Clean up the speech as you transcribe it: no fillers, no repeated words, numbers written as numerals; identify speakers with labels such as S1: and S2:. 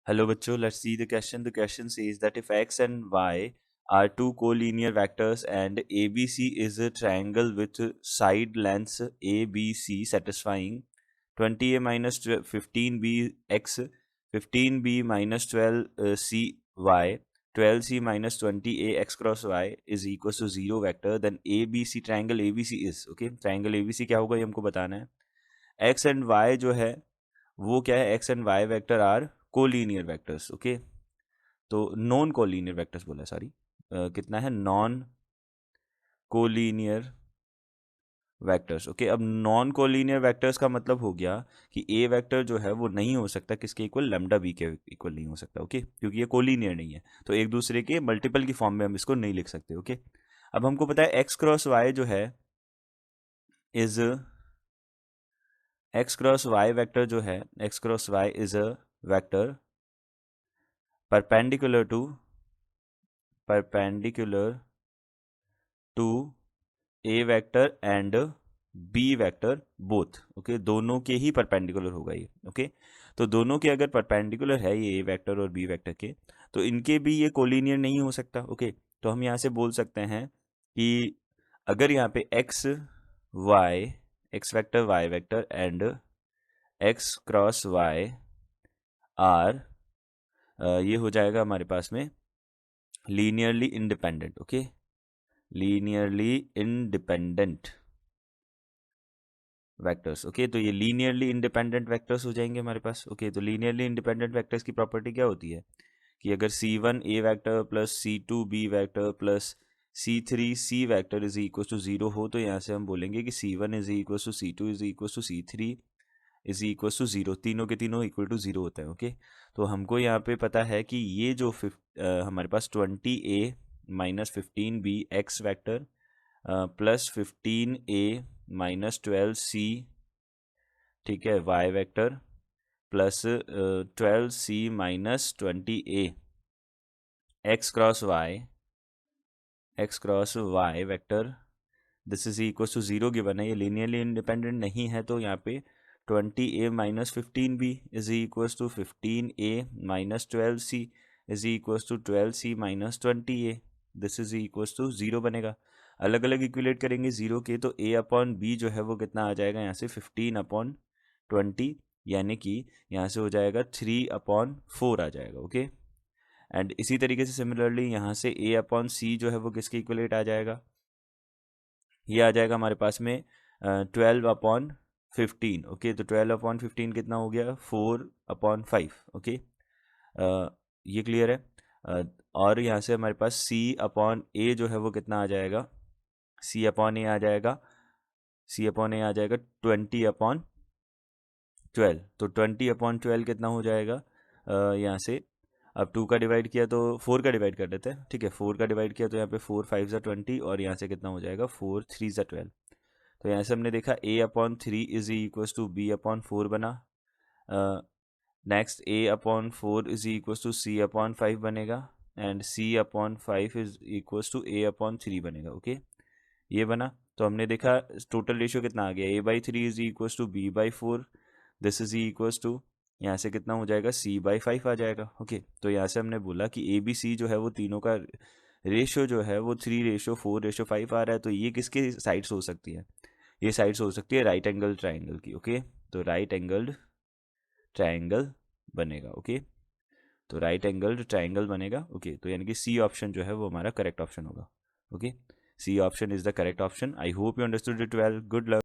S1: Hello bachcho, let's see the question. The question says that if x and y are two collinear vectors and ABC is a triangle with side lengths ABC satisfying 20a minus 15b x, 15b minus 12c y, 12c minus 20a x cross y is equals to 0 vector, then ABC triangle ABC is, okay, triangle ABC क्या होगा ये हमको बताना है. x and y जो है वो क्या है, X and Y vector are collinear vectors. Okay, तो नॉन कोलीनियर वेक्टर्स बोला, सॉरी, कितना है, नॉन कोलीनियर वेक्टर्स. ओके, अब नॉन कोलीनियर वेक्टर्स का मतलब हो गया कि ए वेक्टर जो है वो नहीं हो सकता किसके इक्वल, लेमडा बी के इक्वल नहीं हो सकता. ओके, क्योंकि ये कोलीनियर नहीं है, तो एक दूसरे के मल्टीपल की फॉर्म में हम इसको नहीं लिख सकते. ओके, अब हमको पता है एक्स क्रॉस वाई जो है is, X cross Y vector जो है, X cross Y is a vector perpendicular to A vector and B vector both. Okay, दोनों के ही परपेंडिकुलर होगा ये. ओके, तो दोनों के अगर परपेंडिकुलर है ये ए वेक्टर और बी वेक्टर के, तो इनके भी ये कोलिनियर नहीं हो सकता. ओके, तो हम यहाँ से बोल सकते हैं कि अगर यहाँ पे X Y, X vector Y vector and X cross Y are, ये हो जाएगा हमारे पास में linearly independent. Okay, linearly independent vectors. Okay, तो ये लीनियरली इंडिपेंडेंट वेक्टर्स हो जाएंगे हमारे पास. ओके, तो लीनियरली इंडिपेंडेंट वेक्टर्स की प्रॉपर्टी क्या होती है कि अगर C1 A vector plus C2 B vector plus C3 C vector is equal to 0 हो, तो यहाँ से हम बोलेंगे कि C1 is equal to C2 is equal to C3 is equal to 0. तीनों के तीनों इक्वल टू 0 होता है. ओके, तो हमको यहाँ पे पता है कि ये जो हमारे पास 20a minus 15b X vector plus 15a minus 12c, ठीक है, Y vector plus 12c minus 20a X cross Y vector, this is equal to 0 given है. ये लीनियरली इंडिपेंडेंट नहीं है, तो यहाँ पे 20a minus 15b is equal to 15a minus 12c is equal to 12c minus 20a, this is equal to 0 बनेगा. अलग अलग इक्विलेट करेंगे 0 के, तो a अपॉन b जो है वो कितना आ जाएगा यहाँ से 15 अपॉन 20, यानी कि यहाँ से हो जाएगा 3 अपॉन 4 आ जाएगा. ओके, एंड इसी तरीके से सिमिलरली यहाँ से a अपॉन c जो है वो किसके इक्वलेट आ जाएगा, ये आ जाएगा हमारे पास में 12 अपॉन 15. ओके, तो 12 अपॉन 15 कितना हो गया, 4 अपॉन 5. ओके, ये क्लियर है. और यहाँ से हमारे पास c अपॉन ए जो है वो कितना आ जाएगा, c अपॉन ए आ जाएगा, c अपॉन ए आ जाएगा 20 अपॉन 12. तो 20 अपॉन 12 कितना हो जाएगा, यहाँ से अब 2 का डिवाइड किया तो 4 का डिवाइड कर देते हैं. ठीक है, 4 का डिवाइड किया तो यहाँ पे 4 5 ज़ा 20 और यहाँ से कितना हो जाएगा 4 3 ज़ा 12. तो यहाँ से हमने देखा a upon 3 is equals to B upon 4 बना. Next a upon 4 is equals to c upon 5 बनेगा and c upon 5 is equals to a upon 3 बनेगा. ओके, ये बना. तो हमने देखा टोटल रेशियो कितना आ गया, a/3 is equals to b/4, this is equals to यहाँ से कितना हो जाएगा c/5 आ जाएगा. ओके, तो यहाँ से हमने बोला कि ए बी सी जो है वो तीनों का रेशियो जो है वो 3:4:5 आ रहा है. तो ये किसके साइड्स हो सकती है, ये साइड्स हो सकती है राइट एंगल ट्राइंगल की. ओके, तो राइट एंगल्ड ट्राइंगल बनेगा. ओके, तो राइट एंगल्ड ट्राइंगल बनेगा. ओके, तो यानी कि सी ऑप्शन जो है वो हमारा करेक्ट ऑप्शन होगा. Okay, C option is the correct option. I hope you understood it well. Good luck.